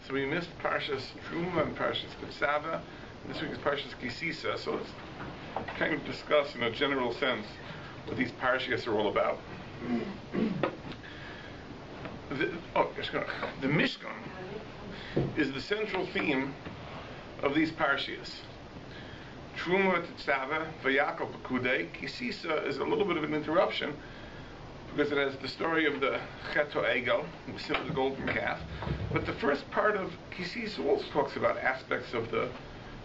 So we missed Parshas Truma and Parshas KiTisa. This week is Parshas KiTisa. So let's kind of discuss in a general sense what these Parshas are all about. The Mishkan is the central theme of these Parshas. Truma, KiTisa, Vayakal, Pekudei. KiTisa is a little bit of an interruption because it has the story of the Chet HaEgel, the sin of the golden calf. But the first part of KiTisa also talks about aspects of the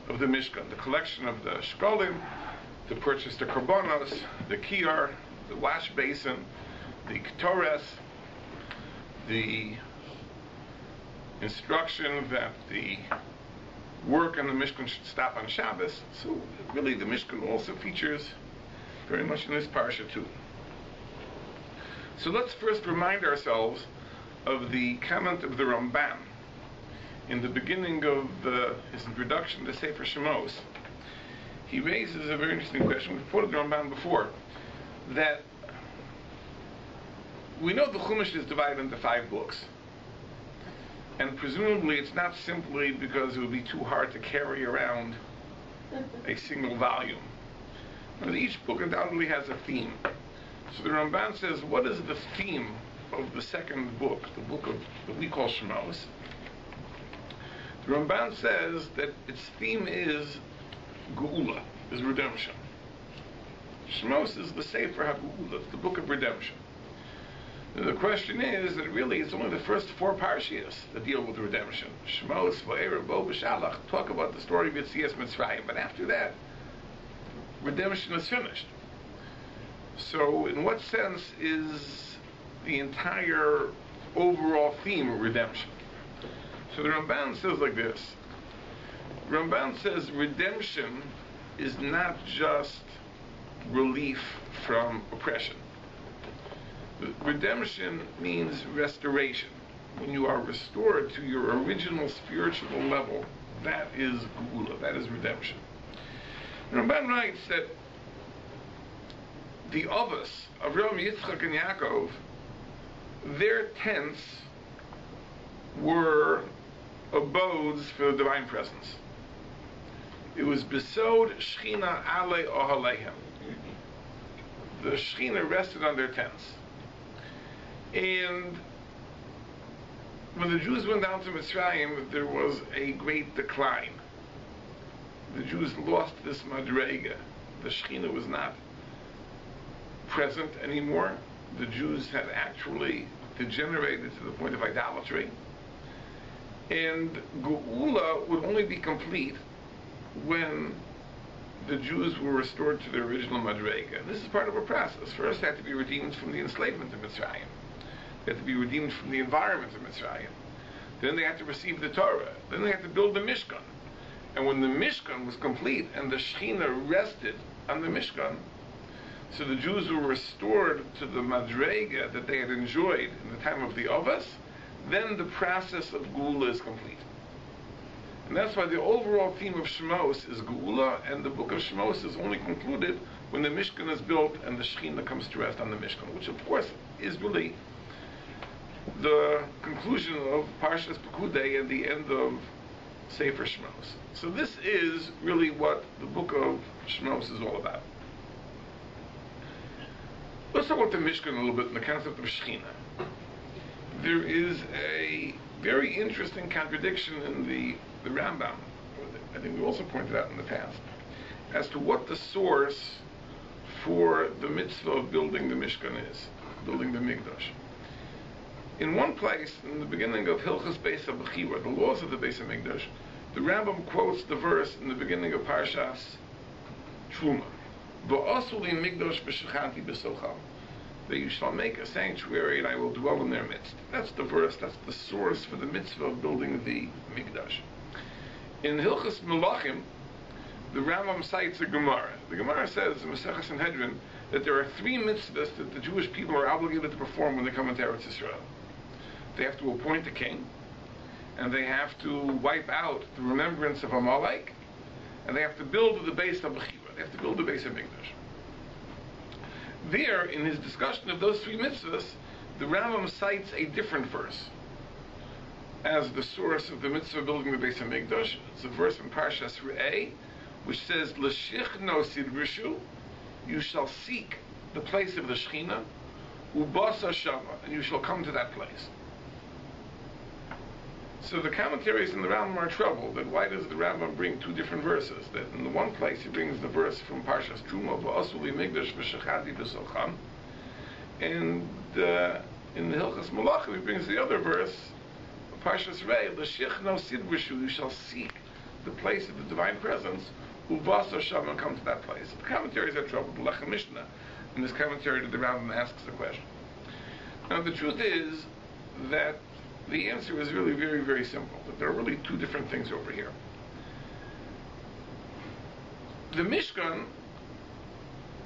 Mishkan, the collection of the shkolim, the purchase the korbanos, the kiyar, the wash basin, the ketores, the instruction that the work on the Mishkan should stop on Shabbos. So really the Mishkan also features very much in this parsha too. So let's first remind ourselves of the comment of the Ramban in the beginning of his introduction to Sefer Shemos. He raises a very interesting question. We've quoted the Ramban before, that we know the Chumash is divided into 5 books. And presumably it's not simply because it would be too hard to carry around a single volume. But each book undoubtedly has a theme. So the Ramban says, what is the theme of the second book, the book that we call Shemos? The Ramban says that its theme is Geula, is redemption. Shemos is the Sefer HaGeula, it's the book of redemption. And the question is that really it's only the first 4 parshias that deal with redemption. Shemos, Va'era, Bo, B'Shalach talk about the story of Yetzias Mitzrayim, but after that, redemption is finished. So in what sense is the entire overall theme of redemption? So the Ramban says like this. Ramban says redemption is not just relief from oppression. Redemption means restoration. When you are restored to your original spiritual level, that is Geula, that is redemption. The Ramban writes that the Avos, Avraham, Yitzchak, and Yaakov, their tents were abodes for the divine presence. It was Besod Shechina Ale Ohalehem. The Shechina rested on their tents. And when the Jews went down to Mitzrayim, there was a great decline. The Jews lost this madrega. The Shechina was not present anymore. The Jews had actually degenerated to the point of idolatry. And Geula would only be complete when the Jews were restored to their original madrega. This is part of a process. First, they had to be redeemed from the enslavement of Mitzrayim. They had to be redeemed from the environment of Mitzrayim. Then they had to receive the Torah. Then they had to build the Mishkan. And when the Mishkan was complete and the Shechina rested on the Mishkan, so the Jews were restored to the madrega that they had enjoyed in the time of the Avos, then the process of Geula is complete. And that's why the overall theme of Shemos is Geula, and the book of Shemos is only concluded when the Mishkan is built and the Shechina comes to rest on the Mishkan, which of course is really the conclusion of Parshas Pekudei and the end of Sefer Shemos. So this is really what the book of Shemos is all about. Let's talk about the Mishkan a little bit and the concept of Shechina. There is a very interesting contradiction in the Rambam, I think we also pointed out in the past, as to what the source for the mitzvah of building the Mishkan is, building the Mikdash. In one place, in the beginning of Hilchas Beis HaBechira, the laws of the Beis HaMikdash, the Rambam quotes the verse in the beginning of Parshas Truma. V'asuli Mikdash b'shechanti b'socham. That you shall make a sanctuary and I will dwell in their midst. That's the verse, that's the source for the mitzvah of building the Mikdash. In Hilchas Melachim, the Rambam cites a Gemara. The Gemara says in Masechah Sanhedrin that there are 3 mitzvahs that the Jewish people are obligated to perform when they come into Eretz Yisrael. They have to appoint a king, and they have to wipe out the remembrance of Amalek, and they have to build the Beis HaBechira. They have to build the Beis HaMikdash. There, in his discussion of those 3 mitzvahs, the Rambam cites a different verse. as the source of the mitzvah of building the Beis HaMikdash. It's a verse in Parshas Re'eh, which says, L'shichno sidrishu, you shall seek the place of the Shechina, ubasa shama, and you shall come to that place. So the commentaries in the Rambam are troubled, that why does the Rambam bring two different verses? That in the one place he brings the verse from Parshas Truma, v'asu li migdash v'shechati b'solcham, and in the Hilchas Malachim he brings the other verse, Parshas Rei, l'shichno sidrishu, you shall seek the place of the divine presence, ubasa shama, and come to that place. The commentaries are troubled. The Lechem Mishnah, in this commentary to the Rambam, asks the question. Now the truth is that the answer is really very, very simple. That there are really two different things over here. The Mishkan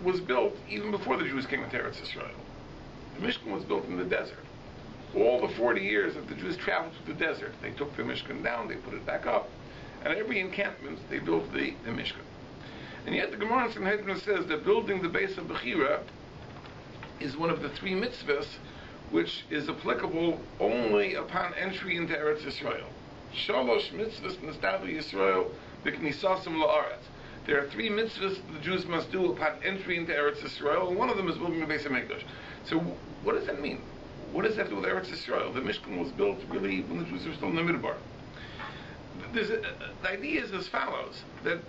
was built even before the Jews came into Eretz Yisrael. The Mishkan was built in the desert. All the 40 years that the Jews traveled through the desert, they took the Mishkan down, they put it back up, and at every encampment they built the Mishkan. And yet the Gemara in Sanhedrin says that building the base of Bechira is one of the three mitzvahs which is applicable only upon entry into Eretz Yisrael. Shalosh mitzvahs nistadu Yisrael b'knisasim la'aretz. There are three mitzvahs the Jews must do upon entry into Eretz Yisrael, and one of them is building the Beis HaMikdash. So what does that mean? What does that have to do with Eretz Yisrael? The Mishkan was built really when the Jews were still in the Midbar. The idea is as follows, that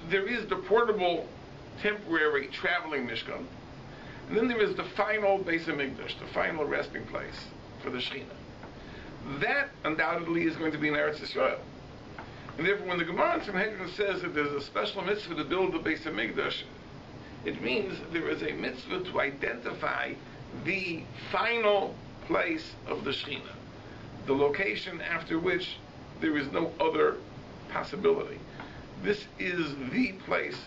there is the portable, temporary, traveling Mishkan, and then there is the final Beis HaMikdash, the final resting place for the Shechina. That undoubtedly is going to be in Eretz Yisrael. And therefore, when the Gemara in Sanhedrin says that there's a special mitzvah to build the Beis HaMikdash, it means there is a mitzvah to identify the final place of the Shechina, the location after which there is no other possibility. This is the place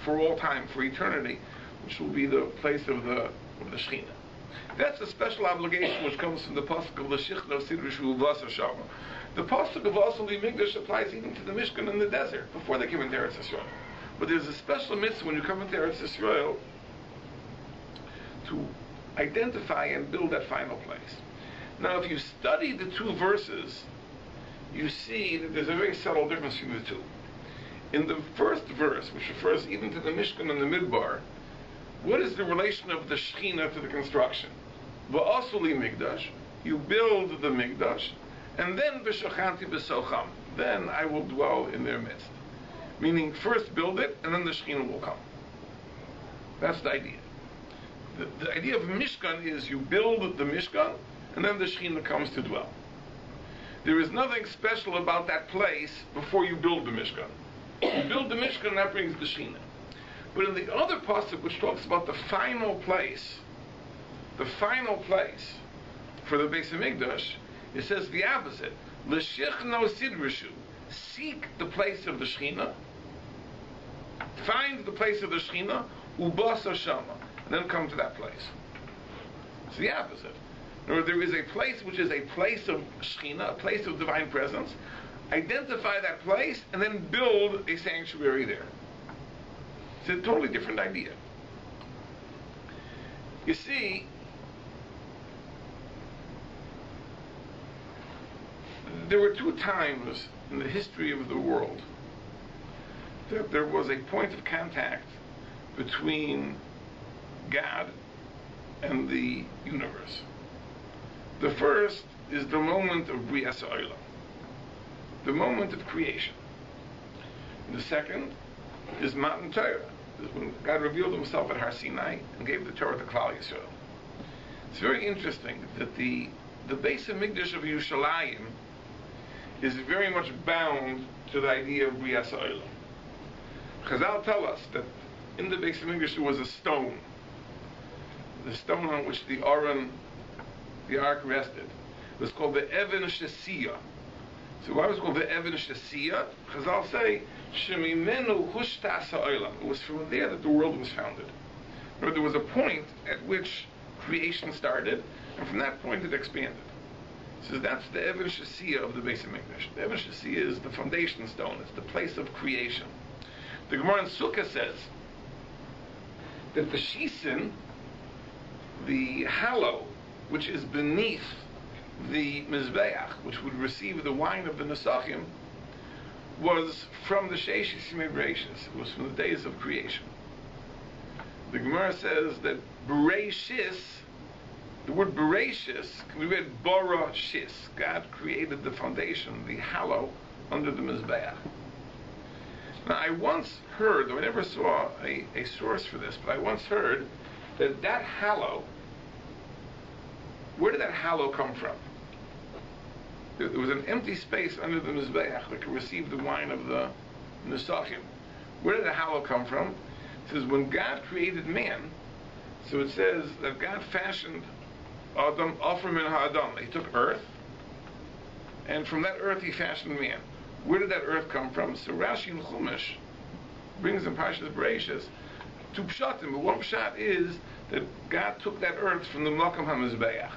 for all time, for eternity, which will be the place of the Shechina. That's a special obligation which comes from the pasuk of L'shichno sidrishu v'asa shama. The pasuk of V'asu li migdash applies even to the Mishkan in the desert, before they came into Eretz Yisrael. But there's a special mitzvah when you come into Eretz Yisrael to identify and build that final place. Now, if you study the two verses, you see that there's a very subtle difference between the two. In the first verse, which refers even to the Mishkan and the Midbar, what is the relation of the Shechina to the construction? V'asu li migdash, you build the Migdash, and then v'shachanti b'socham, then I will dwell in their midst. Meaning, first build it, and then the Shechina will come. That's the idea. The idea of Mishkan is you build the Mishkan, and then the Shechina comes to dwell. There is nothing special about that place before you build the Mishkan. You build the Mishkan, and that brings the Shechina. But in the other pasuk, which talks about the final place for the Beis HaMikdash, it says the opposite. L'shichno sidrishu, seek the place of the Shechina, find the place of the Shechina, ubasa shama, and then come to that place. It's the opposite. There is a place which is a place of Shechina, a place of divine presence. Identify that place, and then build a sanctuary there. It's a totally different idea. You see, there were two times in the history of the world that there was a point of contact between God and the universe. The first is the moment of Brias Ha'olam, the moment of creation. The second is Matan Torah, is when God revealed himself at Har Sinai and gave the Torah to Klal Yisrael. It's very interesting that the Beis HaMikdash of Yerushalayim is very much bound to the idea of Brias Ha'olam. Chazal tell us that in the Beis HaMikdash there was a stone, the stone on which the ark rested. It was called the Even Shesiyah. So why was it called the Even Shesiyah? Chazal say, Shemimenu hushtas ha'olam. It was from there that the world was founded. There was a point at which creation started, and from that point it expanded. So that's the Even Shesiyah of the Beis HaMikdash. The Even Shesiyah is the foundation stone. It's the place of creation. The Gemara in Sukkah says that the shisin, the hollow, which is beneath the Mizbeach, which would receive the wine of the Nesachim, was from the Sheishis Yimei Bereishis. It was from the days of creation. The Gemara says that Bereishis, the word Bereishis can be read Bara Shis. God created the foundation, the hallow, under the Mizbeach. Now, I once heard, though I never saw a source for this, but I once heard that hallow, where did that hallow come from? There was an empty space under the Mizbeach that could receive the wine of the Nesachim. Where did the hallow come from? It says, when God created man, so it says that God fashioned Adam, Afar min ha'adam. He took earth, and from that earth he fashioned man. Where did that earth come from? So Rashi in Chumash brings in Parshas Bereishis two pshatim, but one pshat is that God took that earth from the Malkam HaMizbeach,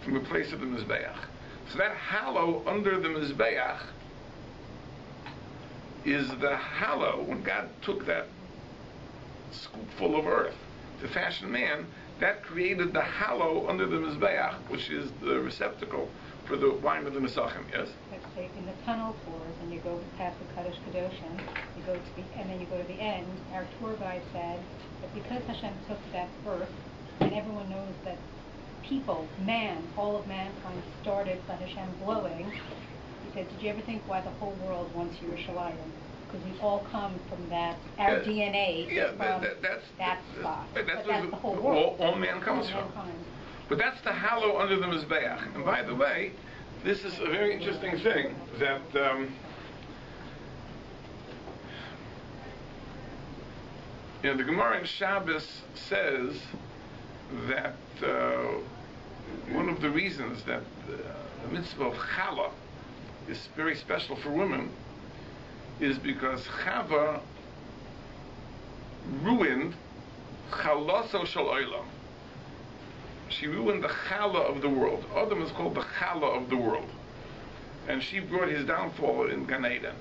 from the place of the Mizbeach. So that hallow under the Mizbeach is the hallow, when God took that scoopful of earth to fashion man, that created the hallow under the Mizbeach, which is the receptacle for the wine of the Nesachim, yes? Let's say in the tunnel tours, and you go past the Kaddish Kadoshim, you go to and then you go to the end, our tour guide said that because Hashem took that earth, and everyone knows that people, man, all of mankind started by Hashem blowing, he said, did you ever think why the whole world wants Yerushalayim? Because we all come from that, our DNA from that spot. That's the whole world. All man comes from. But that's the hallow under the Mizbeach. And by the way, this is a very interesting thing, that the Gemara in Shabbos says that one of the reasons that the mitzvah of challah is very special for women is because Chava ruined chalaso shel olam. She ruined the challah of the world. Adam is called the challah of the world, and she brought his downfall in Gan Eden.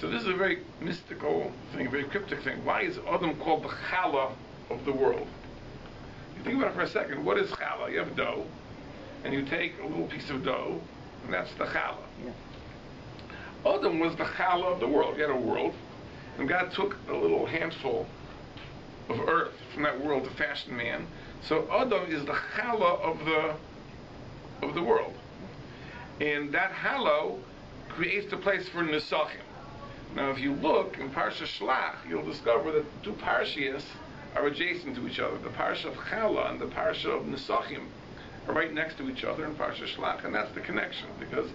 So this is a very mystical thing, a very cryptic thing. Why is Adam called the challah of the world? You think about it for a second. What is challah? You have dough, and you take a little piece of dough, and that's the challah. Yeah. Adam was the challah of the world. You had a world, and God took a little handful of earth from that world to fashion man. So Adam is the challah of the world, and that hallow creates the place for Nesachim. Now, if you look in Parsha Shlach, you'll discover that the two parshias are adjacent to each other. The parsha of Challah and the parsha of Nesachim are right next to each other in Parsha Shlach, and that's the connection, because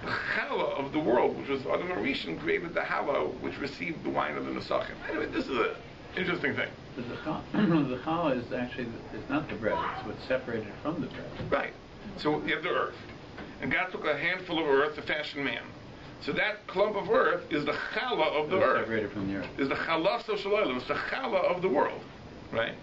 the Challah of the world, which was Adam HaRishon, created the hallow, which received the wine of the Nesachim. Anyway, this is an interesting thing. But the challah is actually is not the bread; it's what's separated from the bread. Right. So you have the earth, and God took a handful of earth to fashion man. So that clump of earth is the challah of the earth. Separated from the earth. Is the chalaso shel olam. It's the challah of the world, right?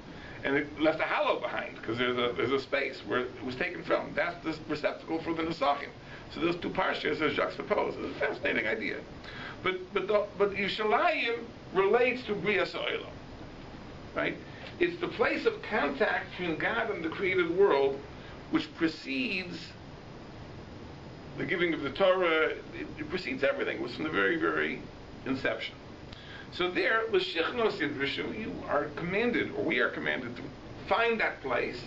And it left a hallow behind because there's a space where it was taken from. That's the receptacle for the Nesachim. So those two parshas are juxtaposed. It's a fascinating idea. But Yerushalayim relates to Brias Olam, right? It's the place of contact between God and the created world, which precedes the giving of the Torah. It precedes everything. It was from the very, very inception. So there, l'shichnos yidrishu, you are commanded, or we are commanded, to find that place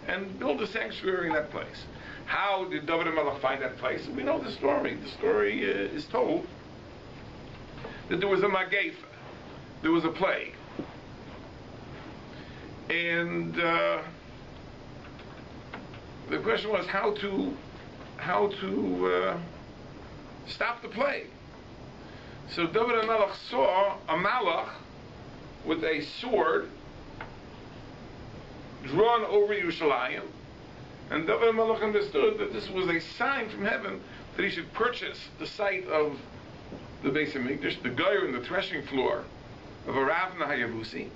and build a sanctuary in that place. How did David HaMelech find that place? We know the story. The story is told that there was a magefa, there was a plague, and the question was how to stop the plague. So David HaMelech saw a malach with a sword drawn over Yerushalayim, and David HaMelech understood that this was a sign from heaven that he should purchase the site of the Beis HaMikdash, the Goyer and the threshing floor of Aravna HaYavusi,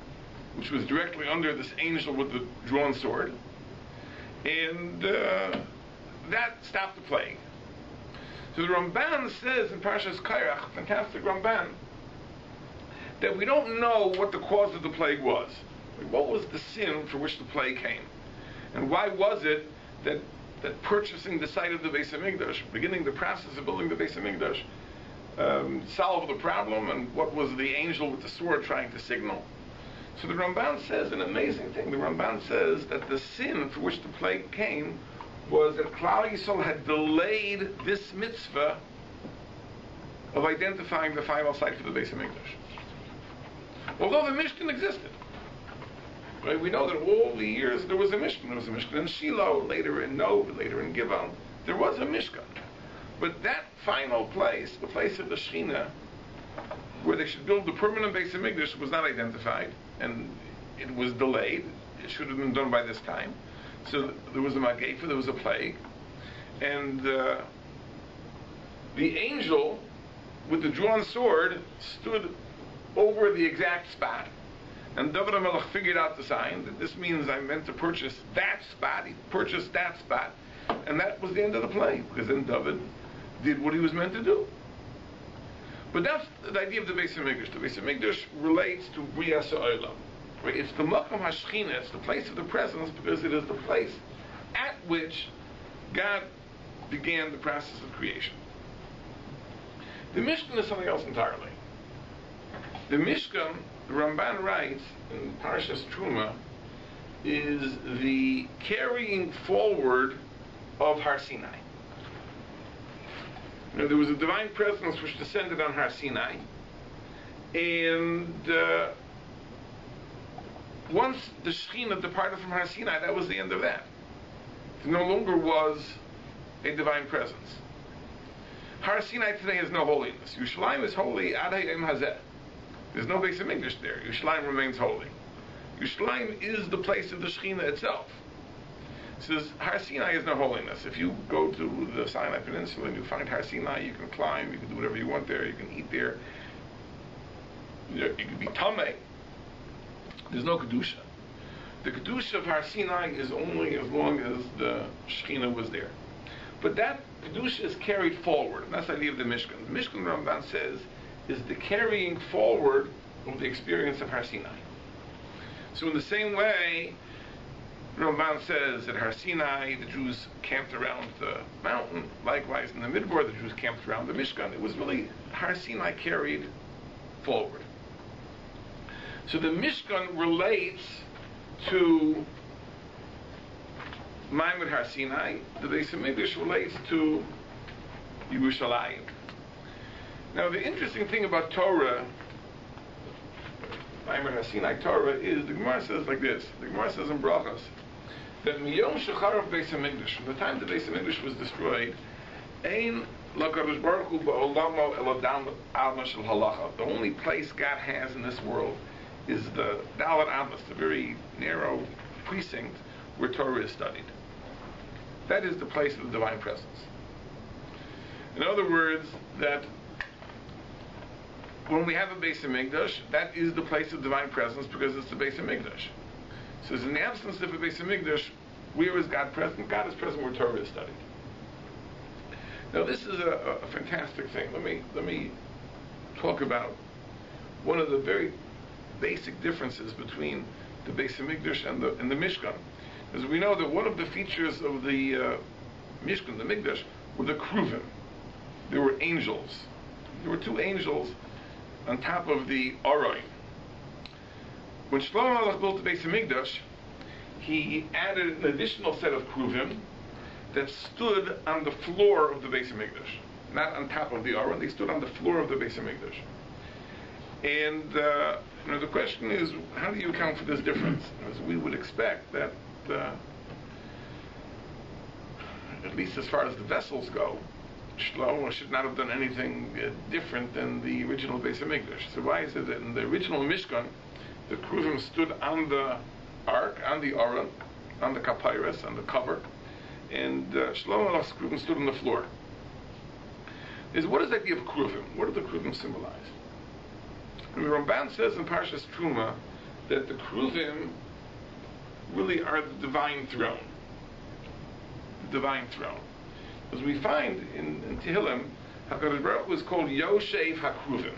which was directly under this angel with the drawn sword, and that stopped the plague. So the Ramban says in Parshas Kairach, fantastic Ramban, that we don't know what the cause of the plague was. Like, what was the sin for which the plague came? And why was it that purchasing the site of the Beis Hamikdash, beginning the process of building the Beis Hamikdash, solved the problem, and what was the angel with the sword trying to signal? So the Ramban says an amazing thing. The Ramban says that the sin for which the plague came was that Klal Yisrael had delayed this mitzvah of identifying the final site for the Beis Hamikdash. Although the Mishkan existed. Right? We know that all the years there was a Mishkan. There was a Mishkan in Shiloh, later in Nov, later in Givon. There was a Mishkan. But that final place, the place of the Shechina, where they should build the permanent Beis Hamikdash, was not identified, and it was delayed. It should have been done by this time. So there was a Magefa, there was a plague, and the angel with the drawn sword stood over the exact spot. And David HaMelech figured out the sign that this means I'm meant to purchase that spot. He purchased that spot, and that was the end of the plague, because then David did what he was meant to do. But that's the idea of the Beis Hamikdash. The Beis Hamikdash relates to Brias HaOlam. Right? It's the Makom HaShechina, it's the place of the presence, because it is the place at which God began the process of creation. The Mishkan is something else entirely. The Mishkan, the Ramban writes in Parshas Truma, is the carrying forward of Har Sinai. Now, there was a divine presence which descended on Har Sinai, and once the Shekhinah departed from Har Sinai, that was the end of that. There no longer was a divine presence. Har Sinai today has no holiness. Yerushalayim is holy ad hayom hazeh. There's no Beis Hamikdash there. Yerushalayim remains holy. Yerushalayim is the place of the Shekhinah itself. It says Har Sinai has no holiness. If you go to the Sinai Peninsula and you find Har Sinai, you can climb, you can do whatever you want there, you can eat there. You can be tamei. There's no Kedusha. The Kedusha of Har Sinai is only as long as the Shekhinah was there. But that Kedusha is carried forward. And that's the idea of the Mishkan. The Mishkan, Ramban says, is the carrying forward of the experience of Har Sinai. So in the same way, Ramban says that Har Sinai, the Jews camped around the mountain. Likewise, in the Midbar, the Jews camped around the Mishkan. It was really Har Sinai carried forward. So the Mishkan relates to Ma'amad Har Sinai. The Beis Hamikdash relates to Yerushalayim. Now, the interesting thing about Torah, Ma'amad Har Sinai Torah, is the Gemara says like this. The Gemara says in Brachos that Miyom Shecharav Beis Hamikdash, from the time the Beis Hamikdash was destroyed, Ein LaKadosh Baruch Hu Ba'olamo Elodam Alma Shel Halacha. The only place God has in this world is the Dalet Amos, the very narrow precinct where Torah is studied. That is the place of the divine presence. In other words, that when we have a Beis Hamikdash, that is the place of divine presence because it's the Beis Hamikdash. So in the absence of a Beis Hamikdash, where is God present? God is present where Torah is studied. Now this is a fantastic thing. Let me talk about one of the very basic differences between the Beis Hamikdash and the Mishkan. As we know that one of the features of the Mishkan, the Mikdash, were the Kruvim. There were angels. There were two angels on top of the Aroin. When Shlomo Melech built the Beis Hamikdash, he added an additional set of Kruvim that stood on the floor of the Beis Hamikdash, not on top of the Aron. They stood on the floor of the Beis Hamikdash. And the question is, how do you account for this difference? As we would expect that, at least as far as the vessels go, Shlomo should not have done anything different than the original Beis Hamikdash. So why is it that in the original Mishkan, the Kruvim stood on the ark, on the Aron, on the Kapairos, on the cover, and Shlomo Melech's Kruvim stood on the floor? What is the idea of Kruvim? What do the Kruvim symbolize? And the Ramban says in Parshas Truma that the Kruvim really are the divine throne. The divine throne. As we find in Tehillim, HaKadosh Baruch Hu is called Yoshev HaKruvim.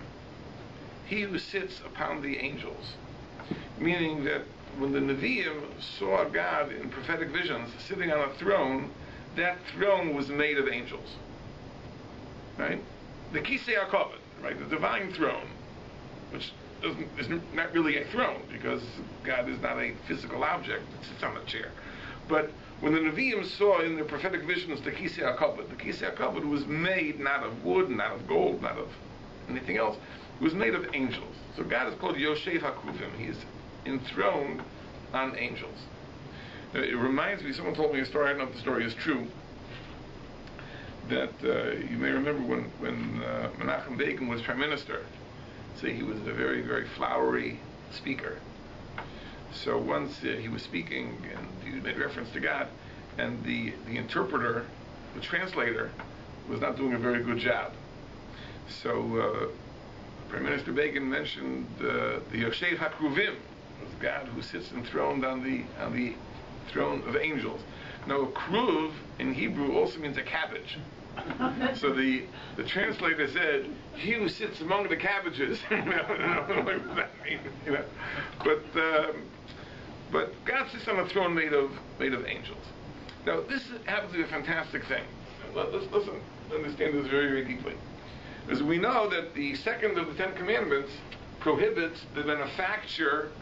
He who sits upon the angels. Meaning that when the Nevi'im saw God in prophetic visions sitting on a throne, that throne was made of angels. Right? The Kisei HaKavod, right? The divine throne, which is not really a throne because God is not a physical object that sits on a chair. But when the Nevi'im saw in their prophetic visions the Kisei HaKavod was made not of wood, not of gold, not of anything else. It was made of angels. So God is called Yoshev HaKruvim. He is enthroned on angels. Now, it reminds me, someone told me a story, I don't know if the story is true, that you may remember when Menachem Begin was prime minister. So he was a very, very flowery speaker. So once he was speaking and he made reference to God, and the interpreter, the translator, was not doing a very good job. So Prime Minister Begin mentioned the Yoshev HaKruvim, God who sits enthroned on the throne of angels. Now, kruv in Hebrew also means a cabbage. So the translator said, "He who sits among the cabbages." I don't know what that means, you know. But God sits on a throne made of angels. Now, this happens to be a fantastic thing. Let's understand this very, very deeply. Because we know that the second of the Ten Commandments prohibits the manufacture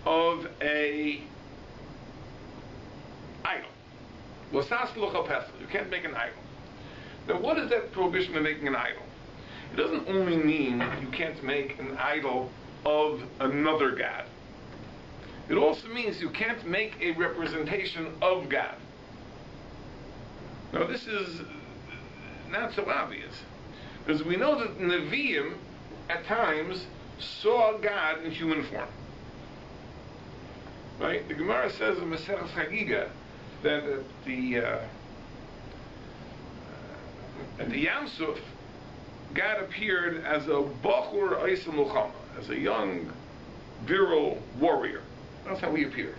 of a idol. You can't make an idol. Now, what is that prohibition of making an idol? It doesn't only mean you can't make an idol of another God. It also means you can't make a representation of God. Now, this is not so obvious, because we know that Nevi'im, at times, saw God in human form. Right? The Gemara says in Maseches Chagiga that at the Yam Suf, God appeared as a Bachur Eisel Muhammad, as a young, virile warrior. That's how he appeared.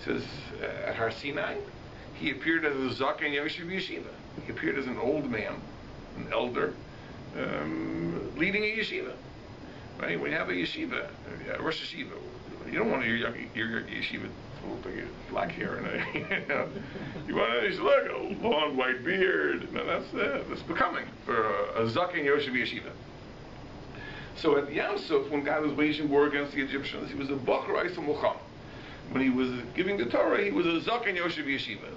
It says at Har Sinai, he appeared as a Zaken Yoshev Yeshiva. He appeared as an old man, an elder, leading a yeshiva. Right? When you have a yeshiva, a Rosh Yeshiva, you don't want your yeshiva to look like a black hair and you want a long white beard. No, that's becoming for a Zaken Yoshev Yeshiva. So at Yam Suf, when God was waging war against the Egyptians, he was a Bachar Eisel Muhammad. When he was giving the Torah, he was a Zaken Yoshev Yeshiva.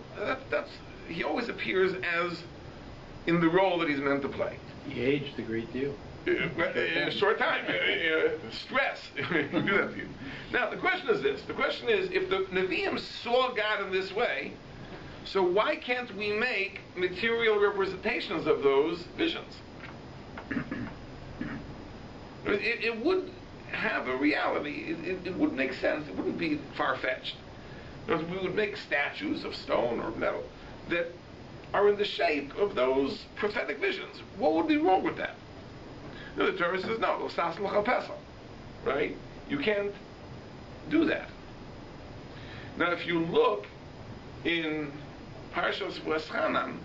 He always appears as in the role that he's meant to play. He aged a great deal. In a short time. Stress. Will do that to you. Now, the question is this. The question is, if the Nevi'im saw God in this way, so why can't we make material representations of those visions? It would have a reality. It would make sense. It wouldn't be far-fetched. We would make statues of stone or metal that are in the shape of those prophetic visions. What would be wrong with that? The Torah says no. Right? You can't do that. Now, if you look in Parshas V'eschanan,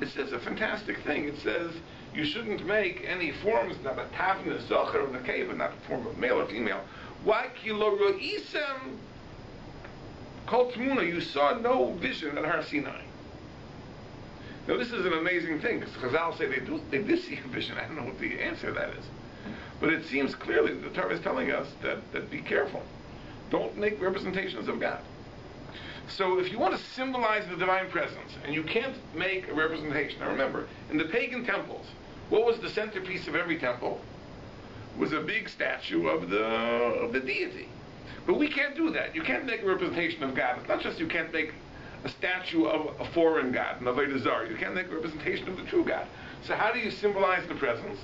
it says a fantastic thing. It says you shouldn't make any forms, not a tavna, zocher, or nekeva, not a form of male or female. Why? Ki lo ro'isem kol tmuna. You saw no vision at Har Sinai. Now, this is an amazing thing, because Chazal say they did see a vision. I don't know what the answer to that is. But it seems clearly that the Torah is telling us that be careful. Don't make representations of God. So if you want to symbolize the divine presence, and you can't make a representation. Now remember, in the pagan temples, what was the centerpiece of every temple? It was a big statue of the deity. But we can't do that. You can't make a representation of God. It's not just you can't make a statue of a foreign God, an Avodah Zarah. You can't make a representation of the true God. So how do you symbolize the presence?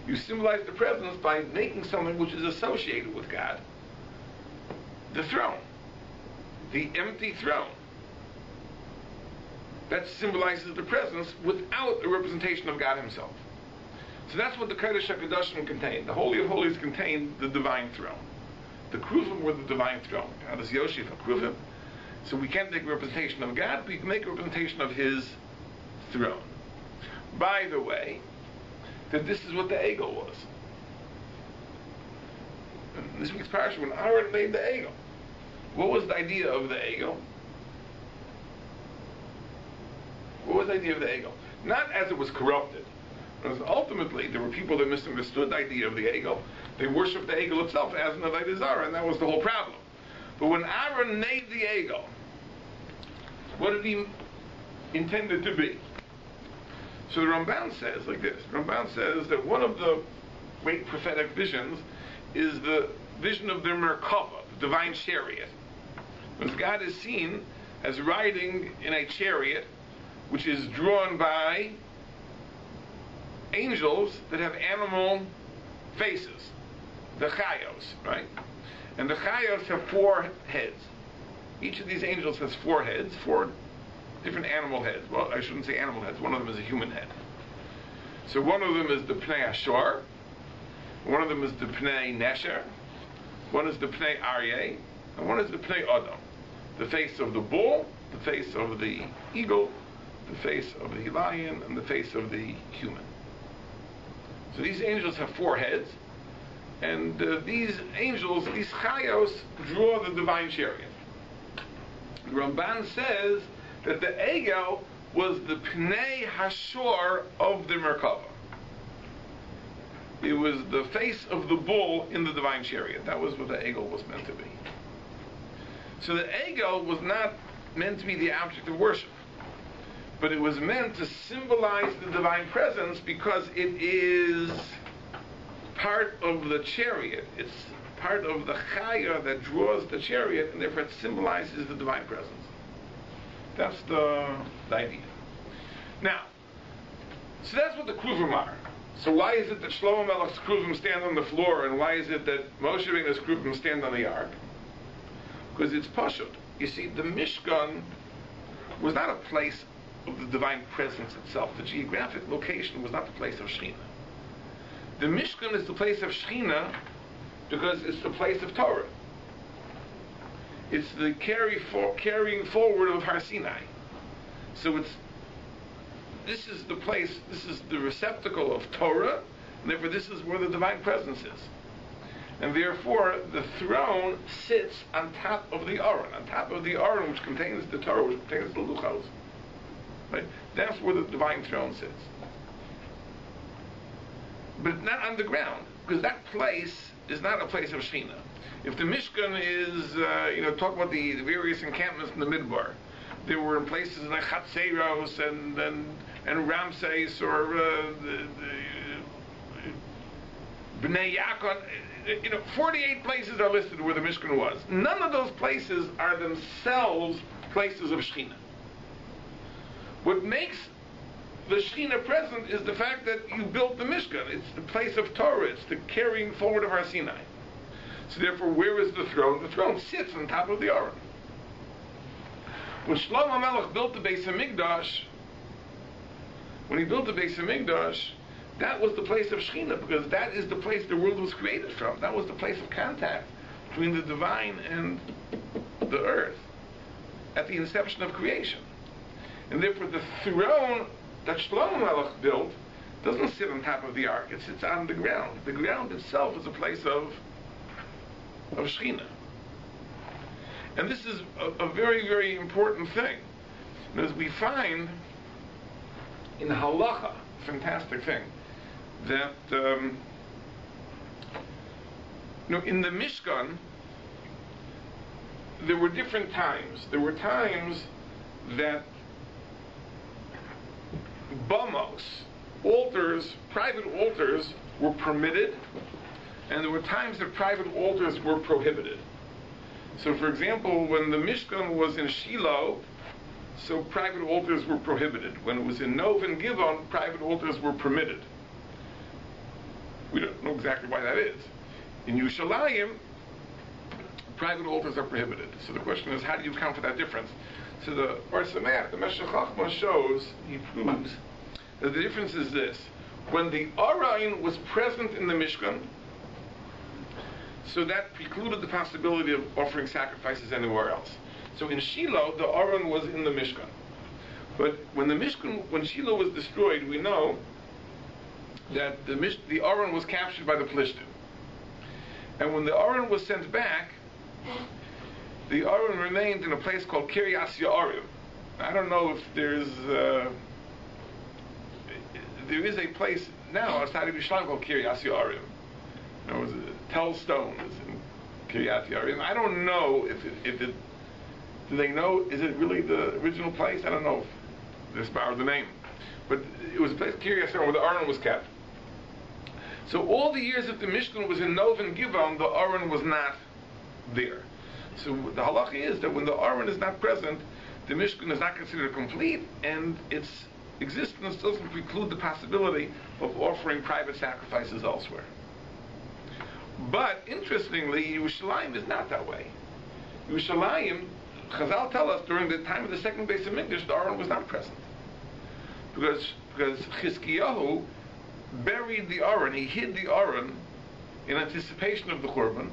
You symbolize the presence by making something which is associated with God. The throne. The empty throne. That symbolizes the presence without a representation of God himself. So that's what the Kodesh HaKadoshim contained. The Holy of Holies contained the divine throne. The Kruvim were the divine throne. God is Yoshev HaKruvim. So we can't make a representation of God, but we can make a representation of his throne. By the way, that this is what the Egel was. in this week's parsha, when Aaron made the egel, what was the idea of the egel? What was the idea of the egel? Not as it was corrupted. Because ultimately, there were people that misunderstood the idea of the egel. They worshipped the egel itself as an avodah zarah, and that was the whole problem. But when Aaron made the egel, what did he intend it to be? So the Ramban says like this. The Ramban says that one of the great prophetic visions is the vision of the Merkava, the divine chariot. When God is seen as riding in a chariot which is drawn by angels that have animal faces, the chayos, right? And the chayos have 4 heads. Each of these angels has 4 heads, 4 different animal heads. Well, I shouldn't say animal heads. One of them is a human head. So one of them is the Pnei Ashor, one of them is the Pnei Nesher, one is the Pnei Aryeh, and one is the Pnei Adam. The face of the bull, the face of the eagle, the face of the lion, and the face of the human. So these angels have 4 heads, and these angels, these chayos, draw the divine chariot. The Ramban says that the egel was the Pnei Hashor of the Merkava. It was the face of the bull in the divine chariot. That was what the egel was meant to be. So the egel was not meant to be the object of worship, but it was meant to symbolize the divine presence because it is part of the chariot. It's part of the chaya that draws the chariot, and therefore it symbolizes the divine presence. That's the idea. Now, so that's what the kruvim are. So why is it that Shlomo Melech's kruvim stand on the floor, and why is it that Moshe Rabbeinu's kruvim stand on the ark? Because it's pashut. You see, the Mishkan was not a place of the divine presence itself. The geographic location was not the place of Shekhinah. The Mishkan is the place of Shekhinah because it's the place of Torah. It's the carrying forward of Har Sinai. So this is the place, this is the receptacle of Torah, and therefore this is where the divine presence is. And therefore the throne sits on top of the Aron, which contains the Torah, which contains the Luchos. Right? That's where the divine throne sits. But not on the ground, because that place is not a place of Shekhinah. If the Mishkan is, talk about the various encampments in the Midbar, there were places like Chatzeros and Ramses or Bnei Yaakon. 48 places are listed where the Mishkan was. None of those places are themselves places of Shekhinah. What makes the Shekhinah present is the fact that you built the Mishkan. It's the place of Torah. It's the carrying forward of Har Sinai. So therefore, where is the throne? The throne sits on top of the Aron. When Shlomo Melech built the Beis HaMikdash, that was the place of Shekhinah, because that is the place the world was created from. That was the place of contact between the divine and the earth at the inception of creation. And therefore, the throne that Shlomo Melech built doesn't sit on top of the ark. It sits on the ground. The ground itself is a place of Shekhinah. And this is a very, very important thing. And as we find in Halacha, fantastic thing, that in the Mishkan, there were different times. There were times that bamos, altars, private altars, were permitted, and there were times that private altars were prohibited. So, for example, when the Mishkan was in Shiloh, so private altars were prohibited. When it was in Nov and Givon, private altars were permitted. We don't know exactly why that is. In Yerushalayim, private altars are prohibited. So the question is, how do you account for that difference? So the Or Sameach, the Meshech Chochmah shows, he proves, that the difference is this. When the Aron was present in the Mishkan, so that precluded the possibility of offering sacrifices anywhere else. So in Shiloh, the Aron was in the Mishkan. But when Shiloh was destroyed, we know that the Aron was captured by the Plishtim. And when the Aron was sent back, the Aron remained in a place called Kiryas Ye'arim. I don't know if there is a place now outside of Yerushalayim called Kiryas Ye'arim. There was Tel Stone is in Kiryas Ye'arim. I don't know if it. Do they know? Is it really the original place? I don't know if this borrowed the name, but it was a place Kiryas Ye'arim where the Aron was kept. So all the years that the Mishkan was in Nov and Givon, the Aron was not there. So the halacha is that when the Aron is not present, the Mishkan is not considered complete, and its existence doesn't preclude the possibility of offering private sacrifices elsewhere. But interestingly, Yerushalayim is not that way. Yerushalayim, Chazal tell us during the time of the second Beis Hamikdash, the Aron was not present, because Chizkiyahu buried the Aron. He hid the Aron in anticipation of the Churban.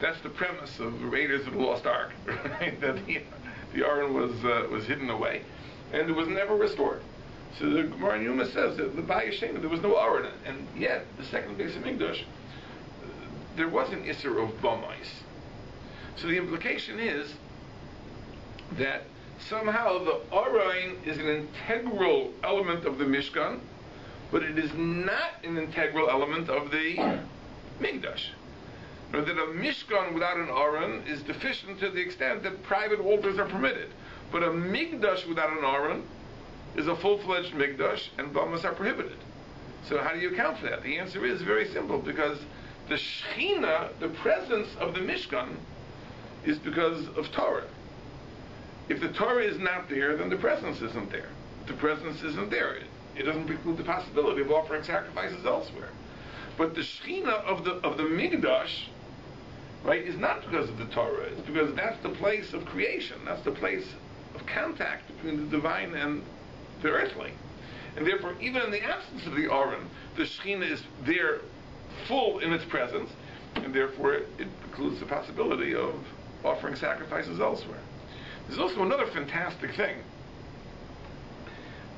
That's the premise of Raiders of the Lost Ark, right? That the Aron was hidden away, and it was never restored. So the Gemara in Yuma says that the Bayeshena, there was no Aron, and yet the second Beis Hamikdash, there was an Isser of Bamais. So the implication is that somehow the Aron is an integral element of the Mishkan, but it is not an integral element of the Mikdash. Or that a Mishkan without an Aron is deficient to the extent that private altars are permitted. But a Mikdash without an Aron is a full-fledged Mikdash, and Bamas are prohibited. So how do you account for that? The answer is very simple, because the Shechina, the presence of the Mishkan, is because of Torah. If the Torah is not there, then the presence isn't there. If the presence isn't there, it doesn't preclude the possibility of offering sacrifices elsewhere. But the Shechina of the Mikdash, right, is not because of the Torah. It's because that's the place of creation. That's the place of contact between the divine and the earthly. And therefore, even in the absence of the Aron, the Shechina is there full in its presence, and therefore it precludes the possibility of offering sacrifices elsewhere. There's also another fantastic thing,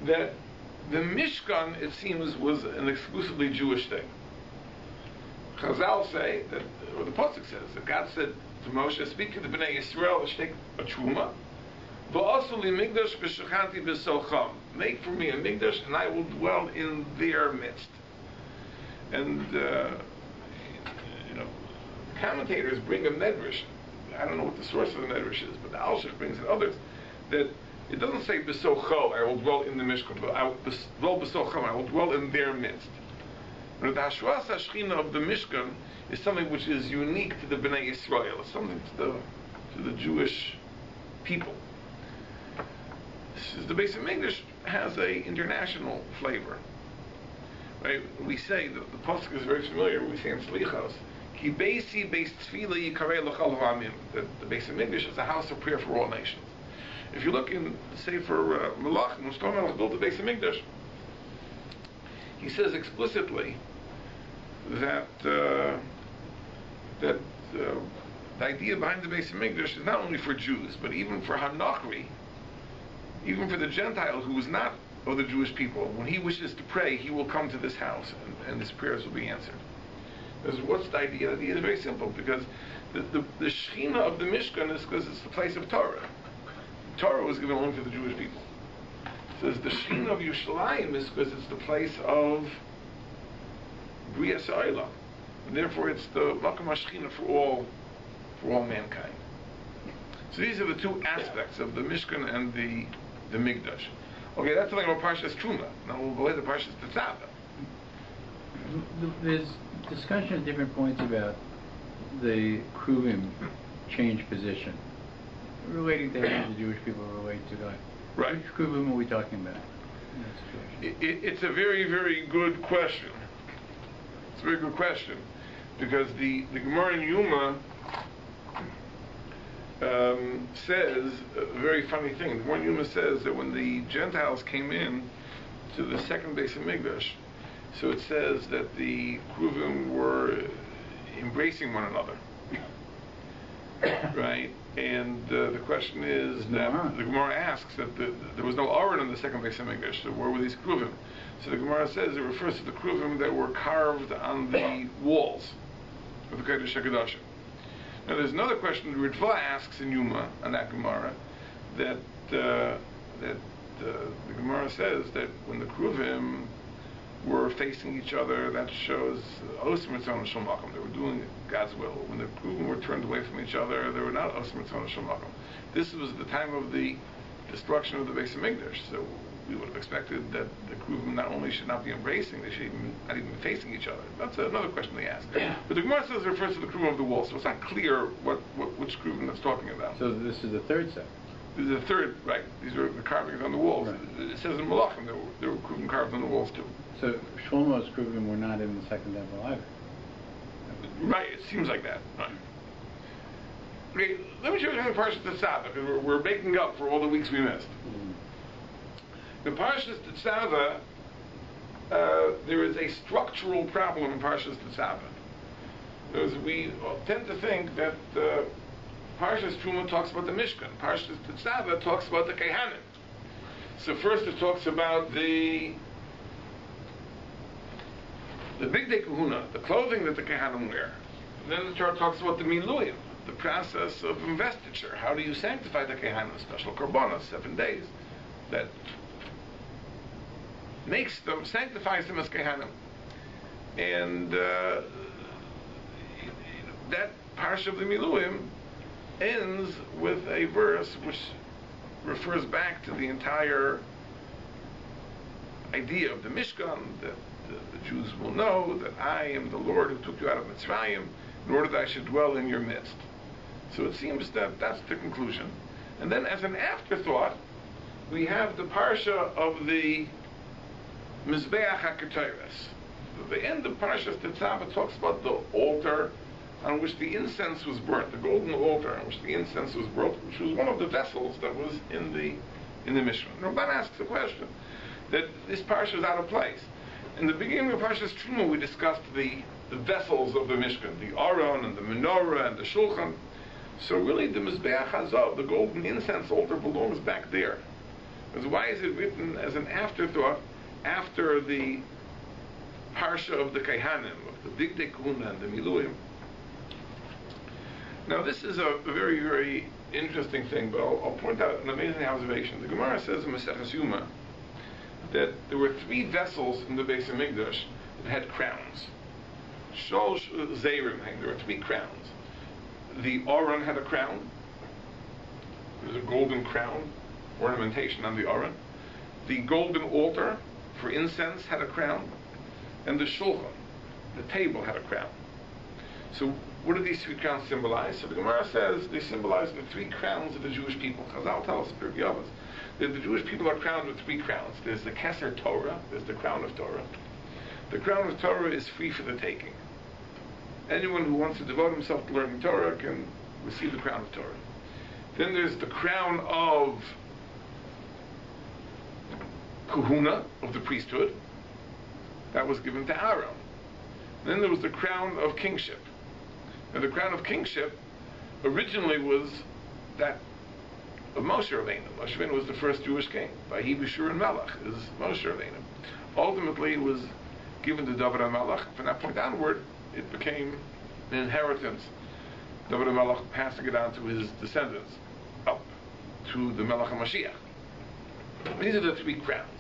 that the Mishkan, it seems, was an exclusively Jewish thing. Chazal say that, or the Pasuk says, that God said to Moshe, speak to the Bnei Yisrael, take a truma, v'asu li migdash v'shechanti b'socham. Make for me a migdash, and I will dwell in their midst. And commentators bring a medrash. I don't know what the source of the medrash is, but the Alshich brings and others, that it doesn't say b'socham, I will dwell in the Mishkan, but I will dwell b'socham, I will dwell in their midst. But the Hashras HaShechina of the Mishkan is something which is unique to the Bnei Yisrael. It's something to the Jewish people. The Beis Hamikdash has a international flavor. Right? We say, the Pasuk is very familiar, we say in Slichos, Ki beisi beis tefila yikarei l'chol ha'amim, that the Beis Hamikdash is a house of prayer for all nations. If you look in the Sefer Melachim, when Shlomo Melech built the Beis Hamikdash, he says explicitly that the idea behind the Beis Hamikdash is not only for Jews, but even for Hanachri, even for the Gentile who is not of the Jewish people. When he wishes to pray, he will come to this house, and his prayers will be answered. What's the idea? The idea is very simple, because the Shechina of the Mishkan is because it's the place of Torah. Torah was given only to the Jewish people. So the Shechina of Yerushalayim is because it's the place of Brias Ha'olam, and therefore it's the Makom HaShechina for all mankind. So these are the two aspects of the Mishkan and the Mikdash. Okay, that's something about Parshas Truma. Now we'll go into Parshas Tetzaveh. There's discussion at different points about the Kruvim change position, relating to how the Jewish people relate to God. Right. Which Kruvim are we talking about in that situation? It's a very, very good question. It's a very good question, because the Gemara in Yuma says a very funny thing. The Gemara in Yuma says that when the Gentiles came in to the second Beis Hamikdash, so it says that the Kruvim were embracing one another, right? And the question is that the Gemara asks that there was no Aron in the second Beis Hamikdash, so where were these Kruvim? So the Gemara says it refers to the Kruvim that were carved on the walls, of the Kodesh HaKadoshim. Now there's another question the Ritva asks in Yuma, on that Gemara, that the Gemara says that when the Kruvim were facing each other, that shows Osem Ritzon Shel Makom. They were doing God's will. When the Kruvim were turned away from each other, they were not Osem Ritzon Shel Makom. This was the time of the destruction of the Beis HaMikdash. So we would have expected that the Kruvim not only should not be embracing, they should not even be facing each other. That's another question they ask. Yeah. But the Gemara says it refers to the Kruvim of the wall, so it's not clear which Kruvim that's talking about. So this is the third set. This is the third, right? These are the carvings on the walls. Right. It says in Malachim there were Kruvim carved on the walls too. So Shlomo's Kruvim were not in the second temple either. Right, it seems like that. Right. Okay, let me show you the Parshas Tetzaveh, because we're making up for all the weeks we missed. The Parshas Tetzaveh, there is a structural problem in Parshas Tetzaveh. Because we tend to think that Parshas Truma talks about the Mishkan. Parshas Tetzaveh talks about the Kehanim. So first it talks about the Big Day Kahuna, the clothing that the Kehanim wear. Then the Torah talks about the Miluyim, the process of investiture. How do you sanctify the Kehanim? Special korbanos, 7 days. That makes them, sanctifies them as Kehanim. And that parsha of the Miluyim ends with a verse which refers back to the entire idea of the Mishkan, that the Jews will know that I am the Lord who took you out of Mitzrayim in order that I should dwell in your midst. So it seems that that's the conclusion. And then as an afterthought, we have the parsha of the Mizbeach HaKetoros. The end of Parshas Tetzaveh talks about the altar on which the incense was burnt, the golden altar on which the incense was burnt, which was one of the vessels that was in the Mishkan. Rabban asks the question that this parsha is out of place. In the beginning of Parshas Truma, we discussed the vessels of the Mishkan, the Aron and the Menorah and the Shulchan. So really the Mizbeach Hazav, the golden incense altar, belongs back there. Because why is it written as an afterthought after the parsha of the Kehanim, of the Big Day Kahuna and the Miluyim? Now this is a very, very interesting thing, but I'll point out an amazing observation. The Gemara says in Maseches Yuma that there were 3 vessels in the Beis HaMikdash that had crowns. Sholosh Zeirim, there were 3 crowns. The Aron had a crown. There was a golden crown, ornamentation on the Aron. The golden altar for incense had a crown. And the Shulchan, the table, had a crown. So what do these 3 crowns symbolize? So the Gemara says they symbolize the 3 crowns of the Jewish people. Chazal tells us, Pirkei Avos, that the Jewish people are crowned with 3 crowns. There's the Keser Torah, there's the crown of Torah. The crown of Torah is free for the taking. Anyone who wants to devote himself to learning Torah can receive the crown of Torah. Then there's the crown of Kahuna, of the priesthood. That was given to Aaron. Then there was the crown of kingship. Now the crown of kingship originally was that of Moshe Rabbeinu. Moshe Rabbeinu was the first Jewish king. Vahi B'Shur and Melech is Moshe Rabbeinu. Ultimately it was given to David HaMelech. From that point onward, it became an inheritance. David HaMelech passing it on to his descendants, up to the Melech HaMashiach. These are the 3 crowns.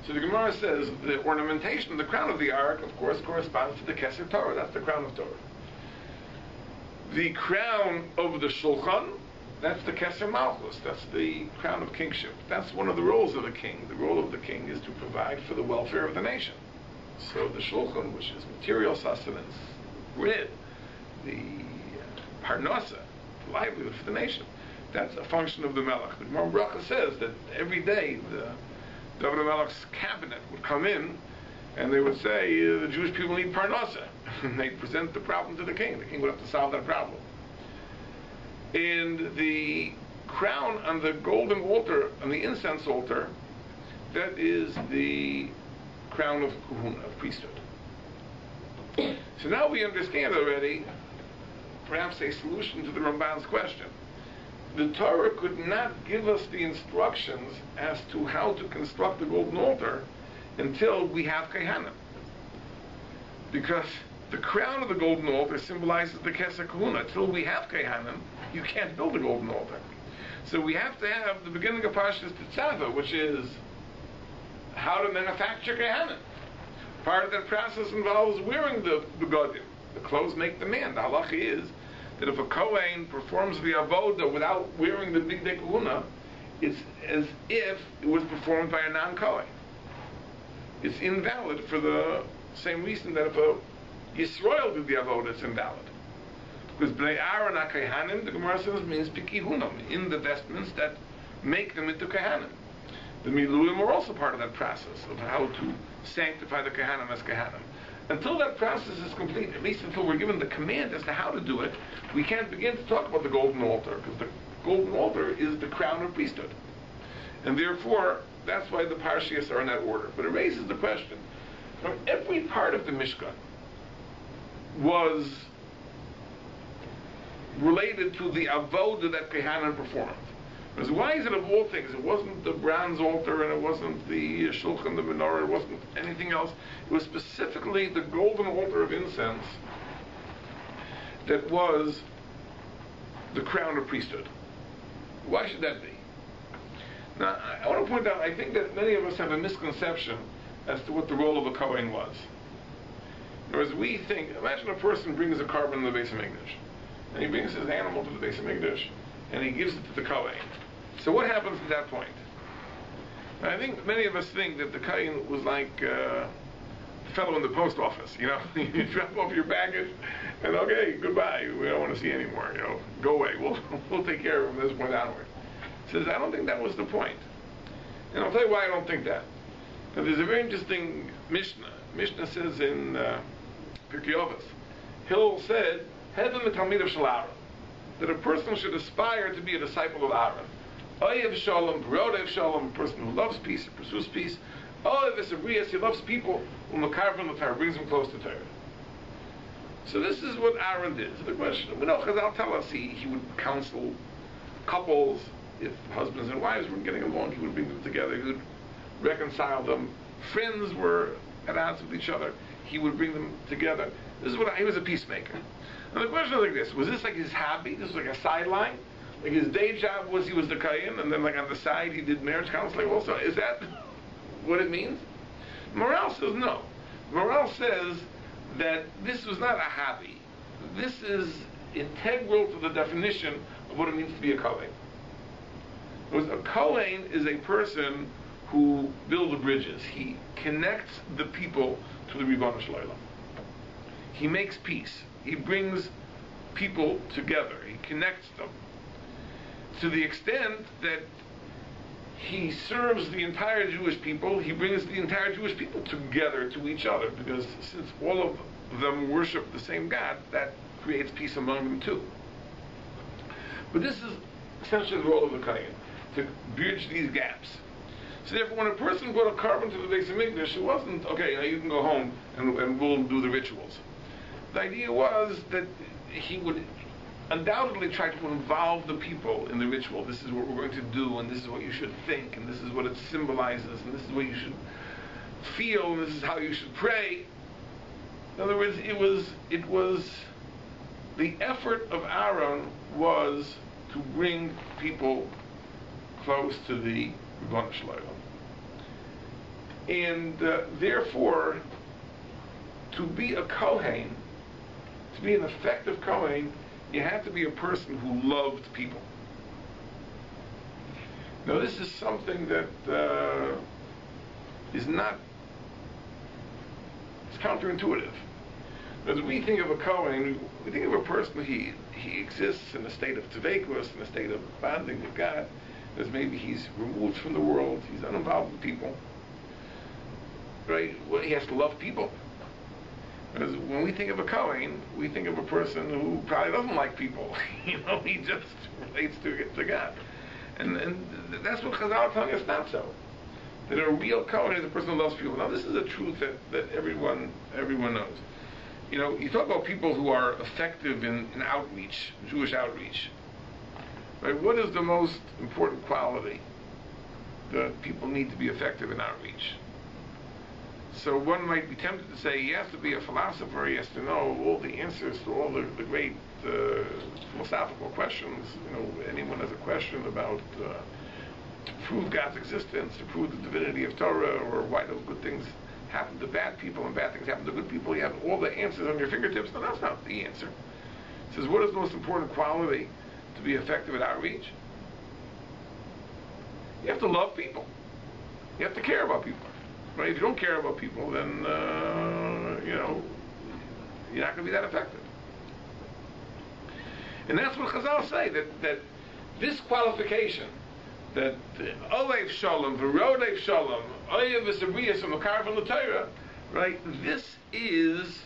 So the Gemara says the ornamentation of the crown of the Ark, of course, corresponds to the Keser Torah. That's the crown of Torah. The crown of the Shulchan, that's the Keser Malchus. That's the crown of kingship. That's one of the roles of the king. The role of the king is to provide for the welfare of the nation. So the Shulchan, which is material sustenance, bread, the Parnasa, the livelihood for the nation, that's a function of the Melech. The Gemara Bracha says that every day the David HaMelech's cabinet would come in and they would say, the Jewish people need Parnasa. And they'd present the problem to the king. The king would have to solve that problem. And the crown on the golden altar, on the incense altar, that is the crown of Kahuna, of priesthood. So now we understand already, perhaps a solution to the Ramban's question. The Torah could not give us the instructions as to how to construct the golden altar until we have Kehanim. Because The crown of the golden altar symbolizes the Kesser Kahuna. Till we have Kehanim, you can't build a golden altar. So we have to have the beginning of Parshas Tetzaveh, which is how to manufacture Kehanim. Part of that process involves wearing the begodim. The clothes make the man. The halacha is that if a Kohen performs the avodah without wearing the bigdei kahuna, it's as if it was performed by a non-Kohen. It's invalid for the same reason that if a Yisrael did the avodah, it's invalid. Because bnei Aaron ha-kehanim, the Gemara says, means pikihunam, in the vestments that make them into kehanim. The miluim are also part of that process of how to sanctify the kehanim as kehanim. Until that process is complete, at least until we're given the command as to how to do it, we can't begin to talk about the golden altar, because the golden altar is the crown of priesthood. And therefore, that's why the Parshias are in that order. But it raises the question, from every part of the Mishkan was related to the avodah that Kehanim performed. Because why is it of all things? It wasn't the bronze altar, and it wasn't the shulchan, the menorah, it wasn't anything else. It was specifically the golden altar of incense that was the crown of priesthood. Why should that be? Now, I want to point out, I think that many of us have a misconception as to what the role of a Kohen was. In other words, we think, imagine a person brings a carbon in the Beis HaMikdash, and he brings his animal to the Beis HaMikdash, and he gives it to the Kohen. So what happens at that point? And I think many of us think that the Kohen was like the fellow in the post office, you know, you drop off your baggage, and okay, goodbye, we don't want to see you anymore, you know, go away, we'll take care of him from this point onward. Says, I don't think that was the point. And I'll tell you why I don't think that. Now, there's a very interesting Mishnah. Mishnah says in Pirkei Avos, Hillel said, Heaven the Talmid of Aaron, that a person should aspire to be a disciple of Aaron. Oyev Shalom, Brodev Shalom, a person who loves peace, pursues peace. Oyev Esabrias, he loves people, Umakarvan the Torah, brings them close to Torah. So this is what Aaron did. So the question, we know Chazal tell us he would counsel couples. If husbands and wives weren't getting along, he would bring them together, he would reconcile them. Friends were at odds with each other, he would bring them together. This is what he was a peacemaker. And the question is like this, was this like his hobby? This was like a sideline? Like his day job was he was the Kohen, and then like on the side he did marriage counseling also? Is that what it means? Morale says no. Morale says that this was not a hobby. This is integral to the definition of what it means to be a Kohen. A Kohen is a person who builds bridges. He connects the people to the Ribono Shel Olam. He makes peace. He brings people together. He connects them. To the extent that he serves the entire Jewish people, he brings the entire Jewish people together to each other, because since all of them worship the same God, that creates peace among them too. But this is essentially the role of the Kohen, to bridge these gaps. So therefore, when a person brought a carbon to the Beis HaMikdash, it wasn't, okay, now you can go home and we'll do the rituals. The idea was that he would undoubtedly try to involve the people in the ritual. This is what we're going to do, and this is what you should think, and this is what it symbolizes, and this is what you should feel, and this is how you should pray. In other words, it was the effort of Aaron was to bring people close to the Ribono Shel Olam. And therefore, to be a Kohen, to be an effective Kohen, you have to be a person who loved people. Now this is something that is not, it's counterintuitive. As we think of a Kohen, we think of a person, he exists in a state of tevekus, in a state of bonding with God, as maybe he's removed from the world, he's uninvolved with people. Right? Well, he has to love people. Because when we think of a Kohen, we think of a person who probably doesn't like people. You know, he just relates to God. And that's what Chazal are telling us not so. That a real Kohen is a person who loves people. Now this is a truth that everyone knows. You know, you talk about people who are effective in outreach, Jewish outreach. Right? What is the most important quality that people need to be effective in outreach? So one might be tempted to say he has to be a philosopher, he has to know all the answers to all the great philosophical questions. Anyone has a question about to prove God's existence, to prove the divinity of Torah, or why do good things happen to bad people and bad things happen to good people. You have all the answers on your fingertips. No, that's not the answer. It says, what is the most important quality to be effective at outreach? You have to love people. You have to care about people. Right? If you don't care about people, then you're not going to be that effective. And that's what Chazal say, that this qualification, that Olev Shalom, V'rodev Shalom, Oyev V'sabriyas, and Makar V'Latayra, right? This is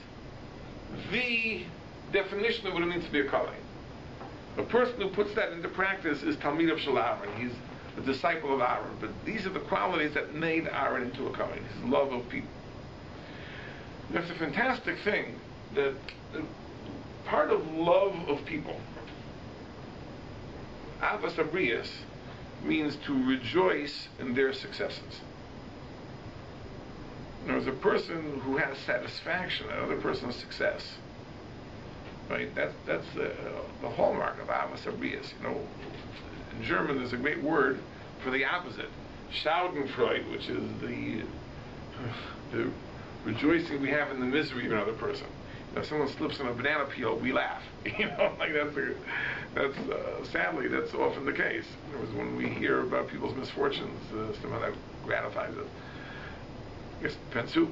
the definition of what it means to be a Kohen. A person who puts that into practice is Talmid of Shel Aaron. He's a disciple of Aaron. But these are the qualities that made Aaron into a Kohen, his love of people. That's a fantastic thing, that part of love of people, Avas Abrius, means to rejoice in their successes. There's a person who has satisfaction in another person's success. Right? That's the hallmark of Avas Abrius. In German, there's a great word for the opposite, Schadenfreude, which is the rejoicing we have in the misery of another person. If someone slips on a banana peel, we laugh. Sadly, that's often the case. When we hear about people's misfortunes, somehow that gratifies us. I guess it depends who.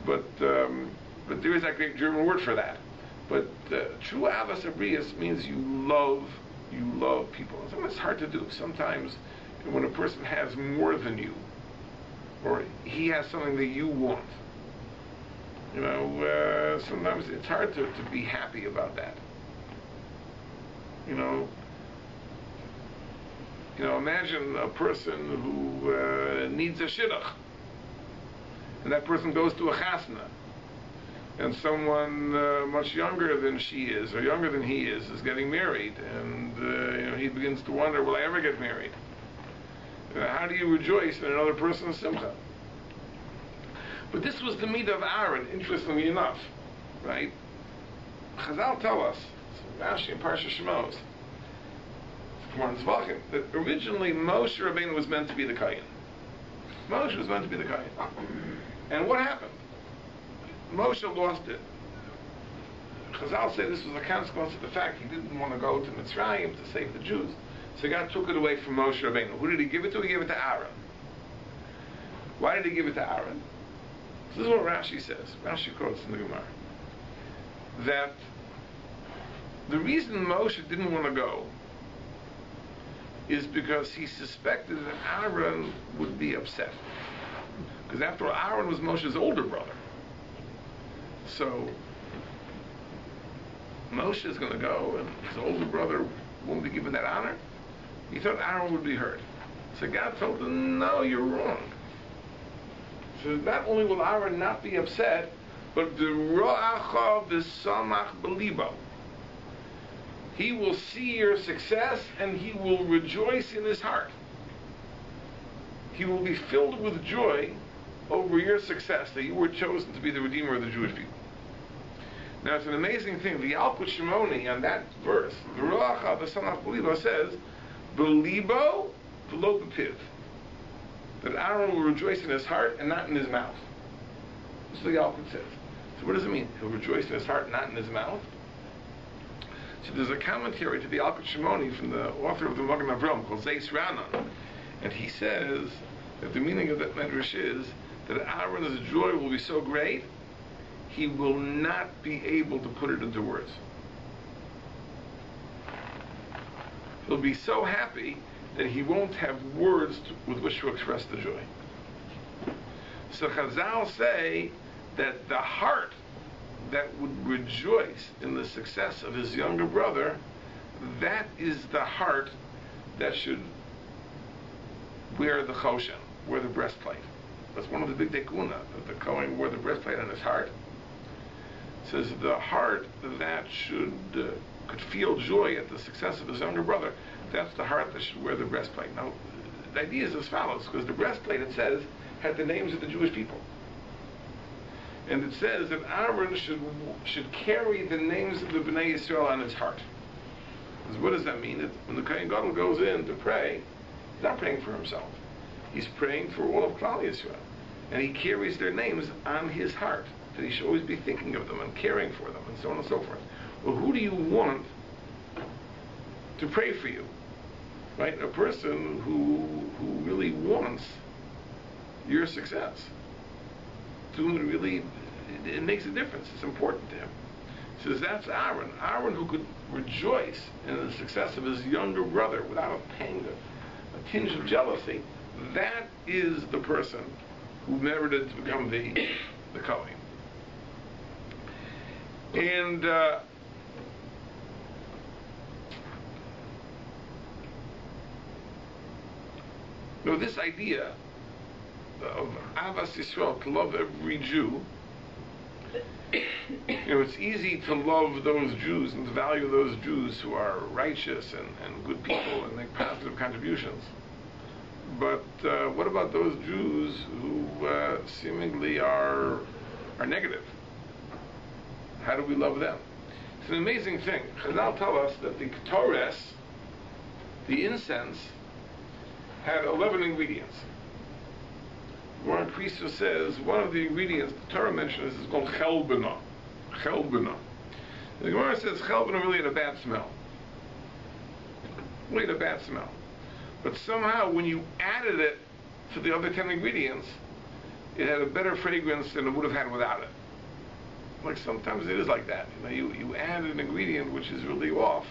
But there is that great German word for that. But true Avas Abrius means you love people. Sometimes it's hard to do. Sometimes when a person has more than you, or he has something that you want, sometimes it's hard to be happy about that. Imagine a person who needs a shidduch, and that person goes to a chasna, and someone much younger than she is, or younger than he is getting married, and he begins to wonder, will I ever get married? How do you rejoice in another person's simcha? But this was the midah of Aaron, interestingly enough, right? Chazal tell us, Rashi in Parsha Shemos, that originally Moshe Rabbeinu was meant to be the Kohen. Moshe was meant to be the Kohen. And what happened? Moshe lost it. Chazal say this was a consequence of the fact he didn't want to go to Mitzrayim to save the Jews. So God took it away from Moshe Rabbeinu. Who did he give it to? He gave it to Aaron. Why did he give it to Aaron? This is what Rashi says. Rashi quotes in the Gemara. That the reason Moshe didn't want to go is because he suspected that Aaron would be upset. Because after all, Aaron was Moshe's older brother. So Moshe is going to go, and his older brother won't be given that honor. He thought Aaron would be hurt. So God told him, no, you're wrong. So not only will Aaron not be upset, but the ro'acha v'samach b'libo. He will see your success and he will rejoice in his heart. He will be filled with joy over your success, that you were chosen to be the Redeemer of the Jewish people. Now it's an amazing thing. The Yalkut Shimoni on that verse, the ro'acha v'samach b'libo, says, b'libo v'lo b'piv. That Aaron will rejoice in his heart and not in his mouth. This is what the Yalkut says. So what does it mean? He'll rejoice in his heart and not in his mouth? So there's a commentary to the Yalkut Shimoni from the author of the Magen Avraham called Zeis Ranan. And he says that the meaning of that medrash is that Aaron's joy will be so great, he will not be able to put it into words. He'll be so happy that he won't have words with which to express the joy. So Chazal say that the heart that would rejoice in the success of his younger brother, that is the heart that should wear the choshen, wear the breastplate. That's one of the big tekuna, that the Kohen wore the breastplate on his heart. It says the heart that could feel joy at the success of his younger brother, that's the heart that should wear the breastplate. Now, the idea is as follows, because the breastplate, it says, had the names of the Jewish people. And it says that Aaron should carry the names of the Bnei Yisrael on his heart. So what does that mean? That when the Kohen Gadol goes in to pray, he's not praying for himself. He's praying for all of Klal Yisrael. And he carries their names on his heart. That he should always be thinking of them and caring for them and so on and so forth. Well, who do you want to pray for you? Right? A person who really wants your success. To whom it makes a difference. It's important to him. He says that's Aaron. Aaron who could rejoice in the success of his younger brother without a pang, a tinge of jealousy. That is the person who merited to become the Kohen. And this idea of Avas Yisrael, to love every Jew, it's easy to love those Jews and to value those Jews who are righteous and good people and make positive contributions. But what about those Jews who seemingly are negative? How do we love them? It's an amazing thing. Chazal tell us that the ketores, the incense, had 11 ingredients. One priest says one of the ingredients the Torah mentions is called chelbana. Chelbana. The Gemara says chelbana really had a bad smell. Really had a bad smell. But somehow when you added it to the other 10 ingredients, it had a better fragrance than it would have had without it. Like sometimes it is like that. You add an ingredient which is really off,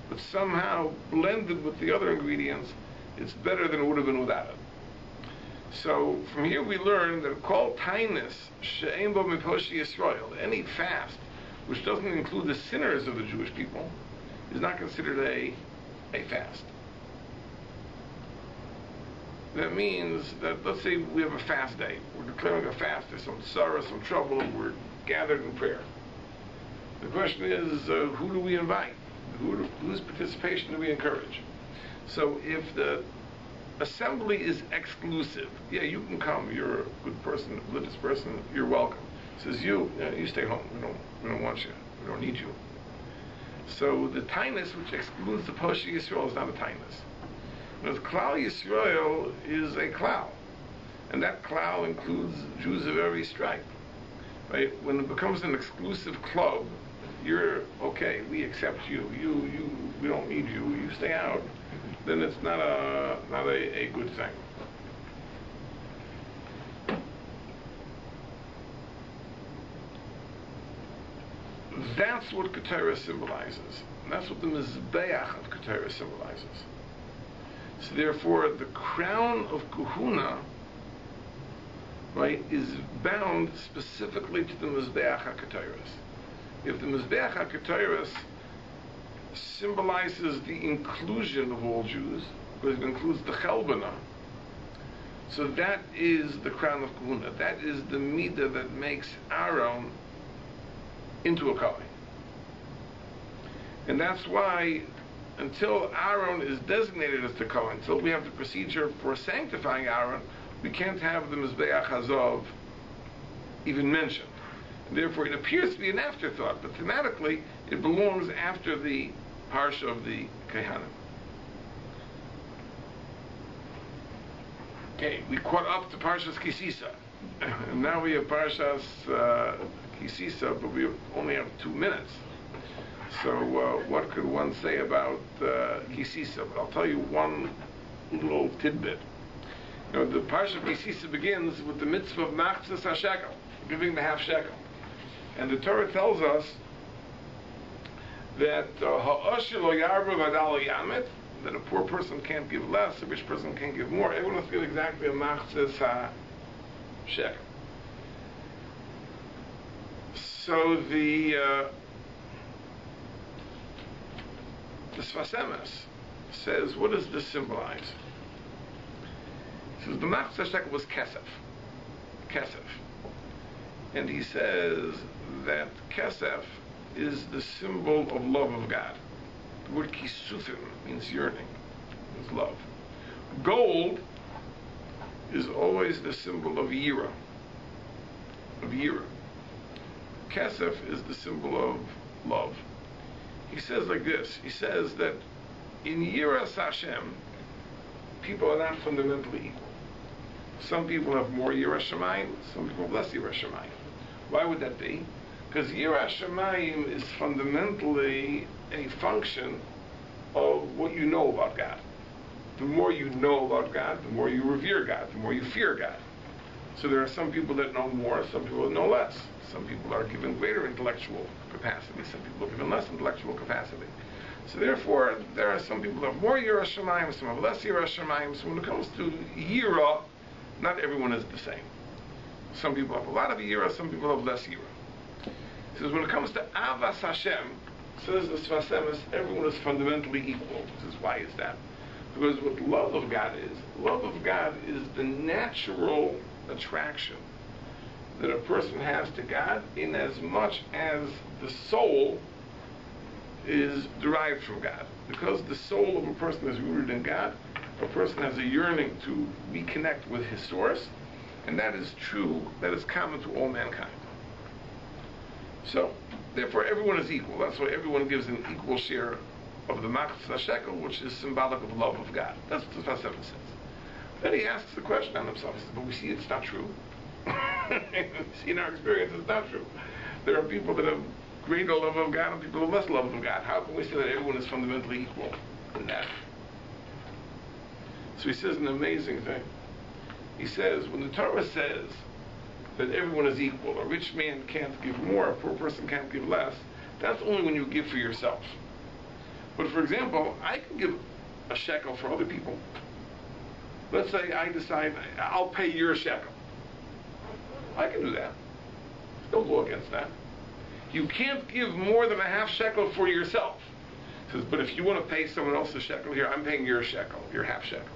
but somehow blended with the other ingredients, it's better than it would have been without it. So from here we learn that called tainus she'ein bo miposhi Yisrael, any fast which doesn't include the sinners of the Jewish people, is not considered a fast. That means that, let's say we have a fast day. We're declaring a fast. There's some sorrow, some trouble. We're gathered in prayer. The question is, who do we invite? Whose participation do we encourage? So if the assembly is exclusive, yeah, you can come. You're a good person, a religious person. You're welcome. Says you stay home. We don't want you. We don't need you. So the tainus, which excludes the Poshi Yisrael, is not a tainus. Because Klal Yisrael is a klal, and that klal includes Jews of every stripe. Right? When it becomes an exclusive club, you're okay. We accept you. We don't need you. You stay out. Then it's not a good thing. That's what KiTisa symbolizes. And that's what the Mizbeach of KiTisa symbolizes. So therefore, the crown of Kahuna, right, is bound specifically to the Mizbeach HaKetoros. If the Mizbeach HaKetoros symbolizes the inclusion of all Jews, because it includes the Chelbana, so that is the crown of Kahuna. That is the midah that makes Aaron into a Kohen. And that's why until Aaron is designated as the Kohen, until we have the procedure for sanctifying Aaron, we can't have the Mizbeach Hazov even mentioned. And therefore, it appears to be an afterthought, but thematically, it belongs after the Parsha of the Kehanim. Okay, we caught up to Parshas KiTisa. And now we have Parshas KiTisa, but we only have 2 minutes. So what could one say about KiTisa? But I'll tell you one little tidbit. The Parsha of KiTisa begins with the mitzvah of Machzas HaShekel, giving the half shekel. And the Torah tells us that Ha'osher lo yarba v'adal lo yamet, that a poor person can't give less, a rich person can't give more. Everyone must give exactly a Machzas HaShekel. So the Sfas Emes says, what does this symbolize? He says, the Machzas HaShekel was kesef. And he says that kesef is the symbol of love of God. The word kisufim means yearning, means love. Gold is always the symbol of yira. Kesef is the symbol of love. He says like this. He says that in Yiras Hashem, people are not fundamentally equal. Some people have more Yiras Shamayim, some people have less Yiras Shamayim. Why would that be? Because Yiras Shamayim is fundamentally a function of what you know about God. The more you know about God, the more you revere God, the more you fear God. So there are some people that know more, some people that know less. Some people are given greater intellectual capacity, some people are given less intellectual capacity. So therefore, there are some people that have more Yiras Shamayim, some have less Yiras Shamayim. So when it comes to Yira, not everyone is the same. Some people have a lot of Yira, some people have less Yira. He says when it comes to Avas Hashem, says the Sfasemis, everyone is fundamentally equal. This is why is that? Because what love of God is the natural attraction that a person has to God, in as much as the soul is derived from God. Because the soul of a person is rooted in God, a person has a yearning to reconnect with his source, and that is true, that is common to all mankind. So, therefore everyone is equal. That's why everyone gives an equal share of the Machzah Shekel, which is symbolic of love of God. That's what the Fasem says. Then he asks the question on himself. He says, but we see it's not true. See, in our experience, it's not true. There are people that have greater love of God and people who have less love of God. How can we say that everyone is fundamentally equal in that? So he says an amazing thing. He says, when the Torah says that everyone is equal, a rich man can't give more, a poor person can't give less, that's only when you give for yourself. But for example, I can give a shekel for other people. Let's say I decide I'll pay your shekel. I can do that. There's no law against that. You can't give more than a half shekel for yourself. He says, but if you want to pay someone else's shekel, here, I'm paying your shekel, your half shekel.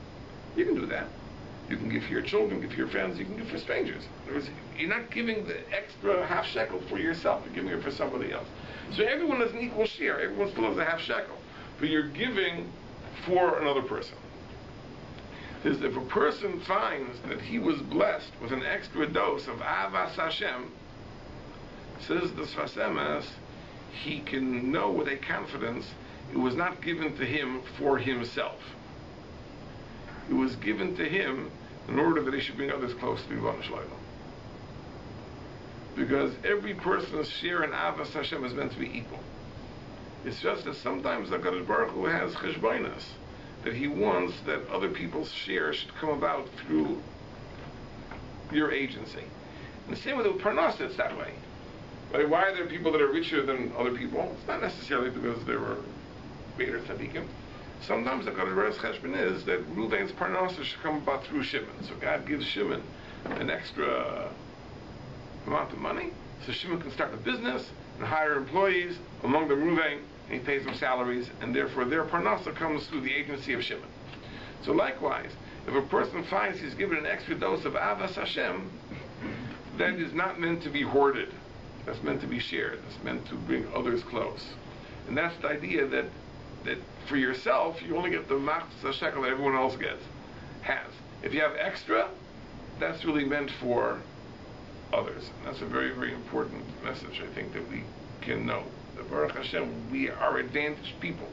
You can do that. You can give for your children, give for your friends, you can give for strangers. In other words, you're not giving the extra half shekel for yourself, you're giving it for somebody else. So everyone has an equal share, everyone still has a half shekel, but you're giving for another person. Is if a person finds that he was blessed with an extra dose of Avas Hashem, says the Sfasemes, he can know with a confidence it was not given to him for himself. It was given to him in order that he should bring others close to Ribono Shel Olam. Because every person's share in Avas Hashem is meant to be equal. It's just that sometimes the HaKadosh Baruch Hu has cheshbonos, that he wants that other people's share should come about through your agency. And the same with Parnas, it's that way. Right? Why are there people that are richer than other people? It's not necessarily because they were greater tzaddikim. Sometimes the HaKadosh Baruch Hu's cheshbon is that Reuven's Parnas should come about through Shimon. So God gives Shimon an extra amount of money, so Shimon can start a business and hire employees, among them Reuven, and he pays them salaries, and therefore their parnasa comes through the agency of Shimon. So likewise, if a person finds he's given an extra dose of Avas Hashem, that is not meant to be hoarded. That's meant to be shared. That's meant to bring others close. And that's the idea that for yourself, you only get the Machzah Shekel that everyone else has. If you have extra, that's really meant for others. And that's a very, very important message, I think, that we can know. That Baruch Hashem, we are advantaged people,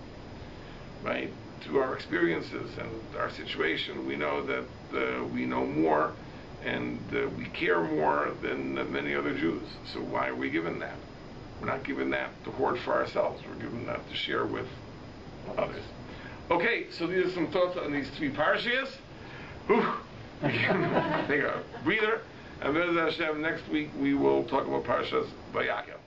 right? Through our experiences and our situation, we know that we know more and we care more than many other Jews. So why are we given that? We're not given that to hoard for ourselves. We're given that to share with others. Okay, so these are some thoughts on these three parashas. Take a breather. And Bez Hashem, next week we will talk about Parashas Vayakhel.